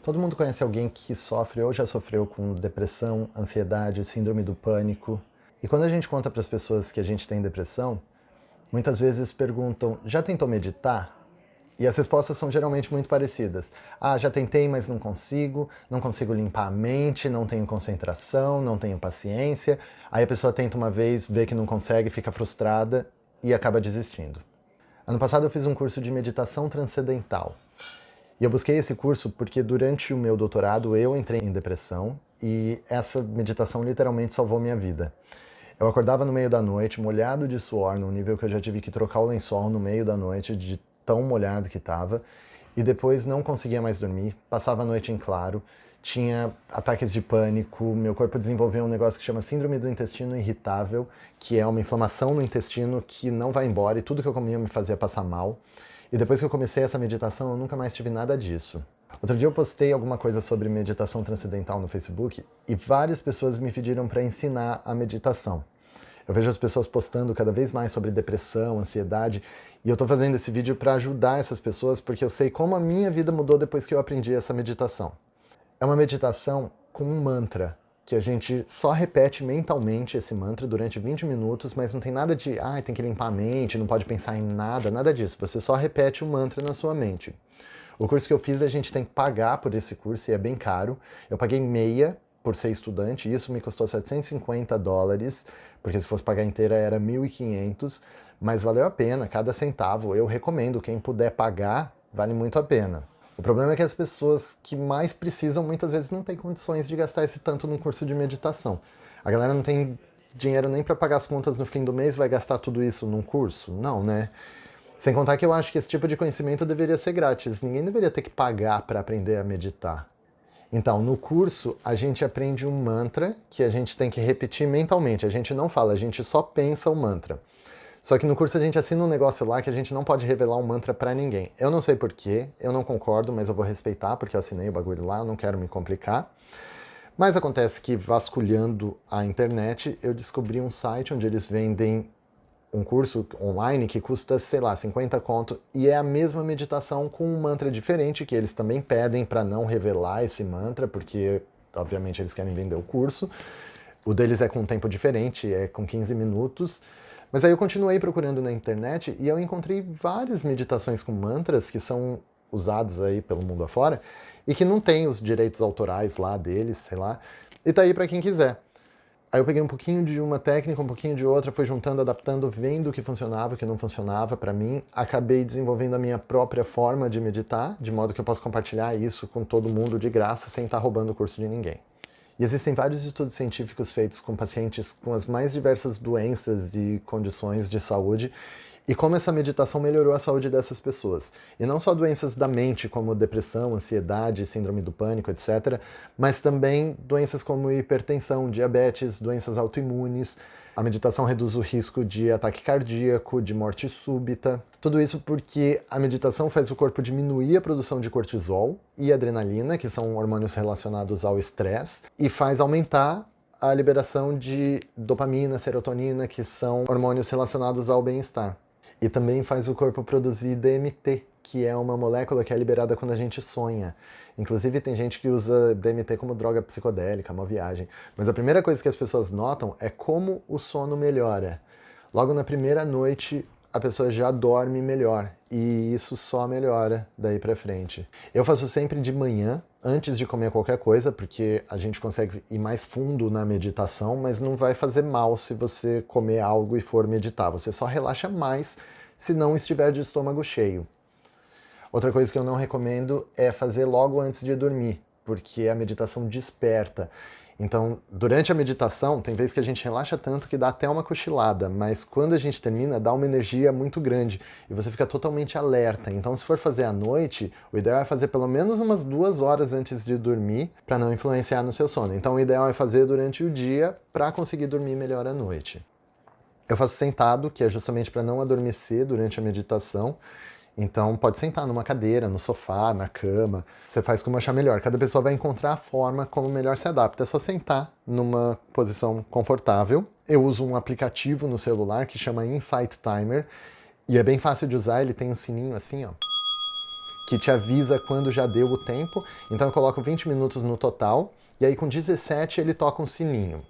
Todo mundo conhece alguém que sofre ou já sofreu com depressão, ansiedade, síndrome do pânico. E quando a gente conta para as pessoas que a gente tem depressão, muitas vezes perguntam: já tentou meditar? E as respostas são geralmente muito parecidas. Ah, já tentei, mas não consigo limpar a mente, não tenho concentração, não tenho paciência. Aí a pessoa tenta uma vez, vê que não consegue, fica frustrada e acaba desistindo. Ano passado eu fiz um curso de meditação transcendental. E eu busquei esse curso porque durante o meu doutorado eu entrei em depressão e essa meditação literalmente salvou minha vida. Eu acordava no meio da noite, molhado de suor, num nível que eu já tive que trocar o lençol no meio da noite, de tão molhado que estava, e depois não conseguia mais dormir, passava a noite em claro, tinha ataques de pânico, meu corpo desenvolveu um negócio que chama síndrome do intestino irritável, que é uma inflamação no intestino que não vai embora e tudo que eu comia me fazia passar mal. E depois que eu comecei essa meditação, eu nunca mais tive nada disso. Outro dia eu postei alguma coisa sobre meditação transcendental no Facebook e várias pessoas me pediram para ensinar a meditação. Eu vejo as pessoas postando cada vez mais sobre depressão, ansiedade, e eu estou fazendo esse vídeo para ajudar essas pessoas porque eu sei como a minha vida mudou depois que eu aprendi essa meditação. É uma meditação com um mantra, que a gente só repete mentalmente esse mantra durante 20 minutos, mas não tem nada de, tem que limpar a mente, não pode pensar em nada, nada disso. Você só repete o mantra na sua mente. O curso que eu fiz, a gente tem que pagar por esse curso e é bem caro. Eu paguei meia por ser estudante e isso me custou $750, porque se fosse pagar inteira era 1.500, mas valeu a pena, cada centavo. Eu recomendo, quem puder pagar, vale muito a pena. O problema é que as pessoas que mais precisam muitas vezes não têm condições de gastar esse tanto num curso de meditação. A galera não tem dinheiro nem para pagar as contas no fim do mês, vai gastar tudo isso num curso? Não, né? Sem contar que eu acho que esse tipo de conhecimento deveria ser grátis. Ninguém deveria ter que pagar para aprender a meditar. Então, no curso, a gente aprende um mantra que a gente tem que repetir mentalmente. A gente não fala, a gente só pensa o mantra. Só que no curso a gente assina um negócio lá que a gente não pode revelar um mantra pra ninguém. Eu não sei porquê, eu não concordo, mas eu vou respeitar porque eu assinei o bagulho lá, eu não quero me complicar. Mas acontece que vasculhando a internet, eu descobri um site onde eles vendem um curso online que custa, sei lá, 50 conto, e é a mesma meditação com um mantra diferente, que eles também pedem para não revelar esse mantra, porque obviamente eles querem vender o curso. O deles é com um tempo diferente, é com 15 minutos. Mas aí eu continuei procurando na internet e eu encontrei várias meditações com mantras que são usadas aí pelo mundo afora e que não tem os direitos autorais lá deles, sei lá, e tá aí para quem quiser. Aí eu peguei um pouquinho de uma técnica, um pouquinho de outra, fui juntando, adaptando, vendo o que funcionava, o que não funcionava para mim. Acabei desenvolvendo a minha própria forma de meditar, de modo que eu posso compartilhar isso com todo mundo de graça, sem estar roubando o curso de ninguém. E existem vários estudos científicos feitos com pacientes com as mais diversas doenças e condições de saúde, e como essa meditação melhorou a saúde dessas pessoas. E não só doenças da mente, como depressão, ansiedade, síndrome do pânico, etc., mas também doenças como hipertensão, diabetes, doenças autoimunes. A meditação reduz o risco de ataque cardíaco, de morte súbita. Tudo isso porque a meditação faz o corpo diminuir a produção de cortisol e adrenalina, que são hormônios relacionados ao estresse, e faz aumentar a liberação de dopamina, serotonina, que são hormônios relacionados ao bem-estar. E também faz o corpo produzir DMT, que é uma molécula que é liberada quando a gente sonha. Inclusive tem gente que usa DMT como droga psicodélica, uma viagem. Mas a primeira coisa que as pessoas notam é como o sono melhora. Logo na primeira noite, a pessoa já dorme melhor. E isso só melhora daí pra frente. Eu faço sempre de manhã, antes de comer qualquer coisa, porque a gente consegue ir mais fundo na meditação, mas não vai fazer mal se você comer algo e for meditar. Você só relaxa mais se não estiver de estômago cheio. Outra coisa que eu não recomendo é fazer logo antes de dormir, porque a meditação desperta. Então, durante a meditação, tem vezes que a gente relaxa tanto que dá até uma cochilada, mas quando a gente termina, dá uma energia muito grande e você fica totalmente alerta. Então, se for fazer à noite, o ideal é fazer pelo menos umas 2 horas antes de dormir para não influenciar no seu sono. Então, o ideal é fazer durante o dia para conseguir dormir melhor à noite. Eu faço sentado, que é justamente para não adormecer durante a meditação. Então pode sentar numa cadeira, no sofá, na cama. Você faz como achar melhor. Cada pessoa vai encontrar a forma como melhor se adapta. É só sentar numa posição confortável. Eu uso um aplicativo no celular que chama Insight Timer. E é bem fácil de usar, ele tem um sininho assim, ó. que te avisa quando já deu o tempo. Então eu coloco 20 minutos no total, e aí com 17 ele toca um sininho.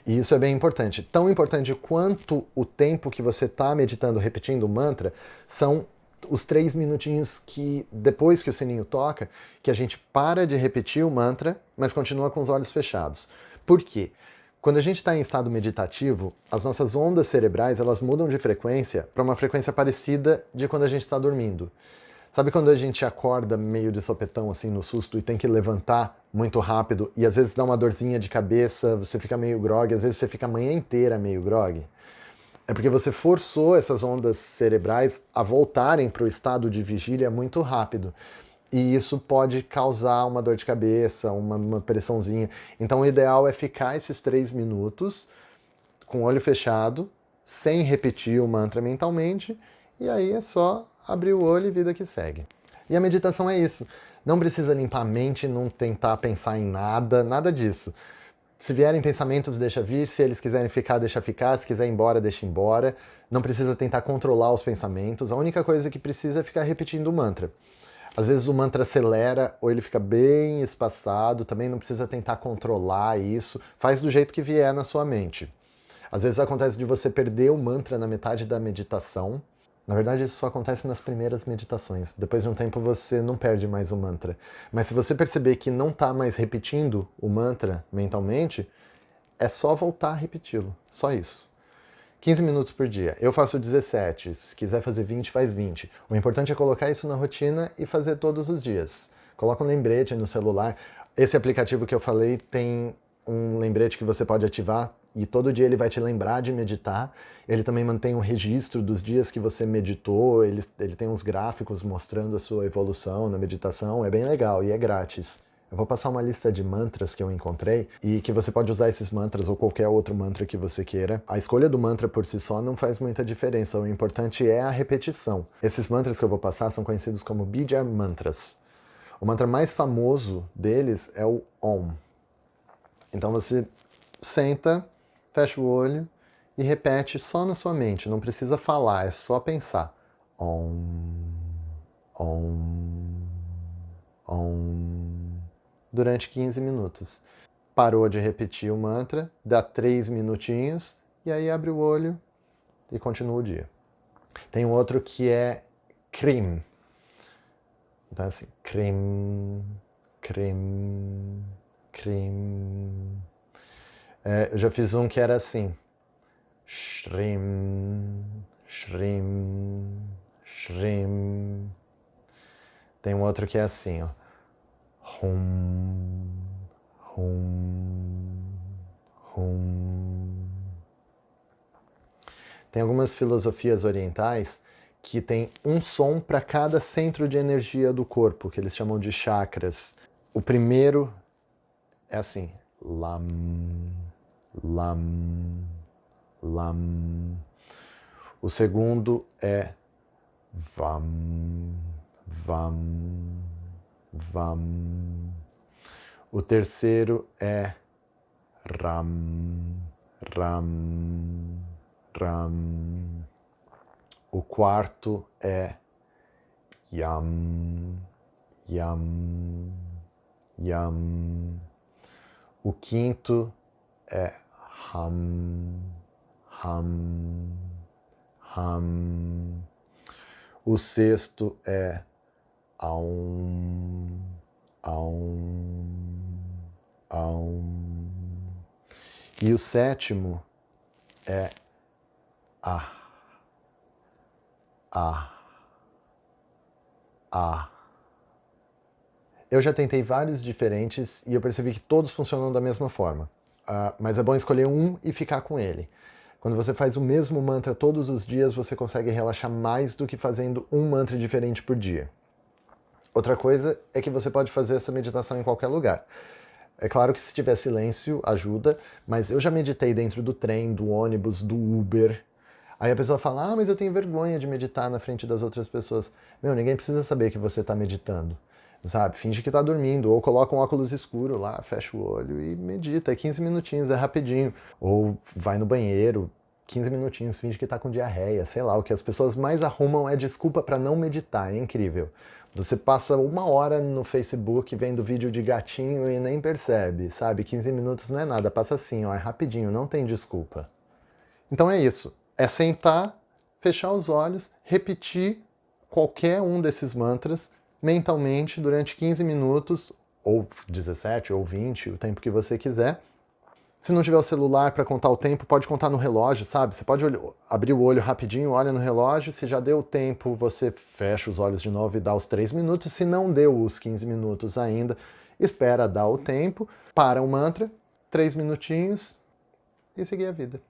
E isso é bem importante. Tão importante quanto o tempo que você está meditando, repetindo o mantra, são os 3 minutinhos que, depois que o sininho toca, que a gente para de repetir o mantra, mas continua com os olhos fechados. Por quê? Quando a gente está em estado meditativo, as nossas ondas cerebrais elas mudam de frequência para uma frequência parecida de quando a gente está dormindo. Sabe quando a gente acorda meio de sopetão, assim, no susto, e tem que levantar muito rápido, e às vezes dá uma dorzinha de cabeça, você fica meio grogue, às vezes você fica a manhã inteira meio grogue? É porque você forçou essas ondas cerebrais a voltarem para o estado de vigília muito rápido. E isso pode causar uma dor de cabeça, uma pressãozinha. Então o ideal é ficar esses 3 minutos com o olho fechado, sem repetir o mantra mentalmente, e aí é só abrir o olho e vida que segue. E a meditação é isso. Não precisa limpar a mente, não tentar pensar em nada, nada disso. Se vierem pensamentos, deixa vir. Se eles quiserem ficar, deixa ficar. Se quiser ir embora, deixa ir embora. Não precisa tentar controlar os pensamentos. A única coisa que precisa é ficar repetindo o mantra. Às vezes o mantra acelera ou ele fica bem espaçado. Também não precisa tentar controlar isso. Faz do jeito que vier na sua mente. Às vezes acontece de você perder o mantra na metade da meditação. Na verdade, isso só acontece nas primeiras meditações. Depois de um tempo, você não perde mais o mantra. Mas se você perceber que não está mais repetindo o mantra mentalmente, é só voltar a repeti-lo. Só isso. 15 minutos por dia. Eu faço 17. Se quiser fazer 20, faz 20. O importante é colocar isso na rotina e fazer todos os dias. Coloca um lembrete no celular. Esse aplicativo que eu falei tem um lembrete que você pode ativar e todo dia ele vai te lembrar de meditar. Ele também mantém um registro dos dias que você meditou, ele tem uns gráficos mostrando a sua evolução na meditação, é bem legal e é grátis. Eu vou passar uma lista de mantras que eu encontrei e que você pode usar esses mantras ou qualquer outro mantra que você queira. A escolha do mantra por si só não faz muita diferença, o importante é a repetição. Esses mantras que eu vou passar são conhecidos como Bija Mantras. O mantra mais famoso deles é o Om. Então você senta, fecha o olho e repete só na sua mente, não precisa falar, é só pensar. Om, Om, Om, durante 15 minutos. Parou de repetir o mantra, dá 3 minutinhos e aí abre o olho e continua o dia. Tem um outro que é Krim. Então assim, Krim, Krim, Krim. Eu já fiz um que era assim. Shrim, Shrim, Shrim. Tem um outro que é assim, ó. Hum, hum, hum. Tem algumas filosofias orientais que tem um som para cada centro de energia do corpo, que eles chamam de chakras. O primeiro é assim, Lam, Lam, Lam. O segundo é Vam, Vam, Vam. O terceiro é Ram, Ram, Ram. O quarto é Yam, Yam, Yam. O quinto é Ham, Ham, Ham. O sexto é Aum, Aum, Aum. E o sétimo é Ah, Ah, Ah. Eu já tentei vários diferentes e eu percebi que todos funcionam da mesma forma. Mas é bom escolher um e ficar com ele. Quando você faz o mesmo mantra todos os dias, você consegue relaxar mais do que fazendo um mantra diferente por dia. Outra coisa é que você pode fazer essa meditação em qualquer lugar. É claro que se tiver silêncio, ajuda, mas eu já meditei dentro do trem, do ônibus, do Uber. Aí a pessoa fala, mas eu tenho vergonha de meditar na frente das outras pessoas. Meu, ninguém precisa saber que você está meditando. Sabe, finge que tá dormindo, ou coloca um óculos escuro lá, fecha o olho e medita, é 15 minutinhos, é rapidinho. Ou vai no banheiro, 15 minutinhos, finge que tá com diarreia, sei lá. O que as pessoas mais arrumam é desculpa para não meditar, é incrível. Você passa 1 hora no Facebook vendo vídeo de gatinho e nem percebe, sabe? 15 minutos não é nada, passa assim, ó, é rapidinho, não tem desculpa. Então é isso, é sentar, fechar os olhos, repetir qualquer um desses mantras mentalmente durante 15 minutos, ou 17, ou 20, o tempo que você quiser. Se não tiver o celular para contar o tempo, pode contar no relógio, sabe? Você pode abrir o olho rapidinho, olha no relógio, se já deu o tempo, você fecha os olhos de novo e dá os 3 minutos. Se não deu os 15 minutos ainda, espera dar o tempo, para o mantra, 3 minutinhos e seguir a vida.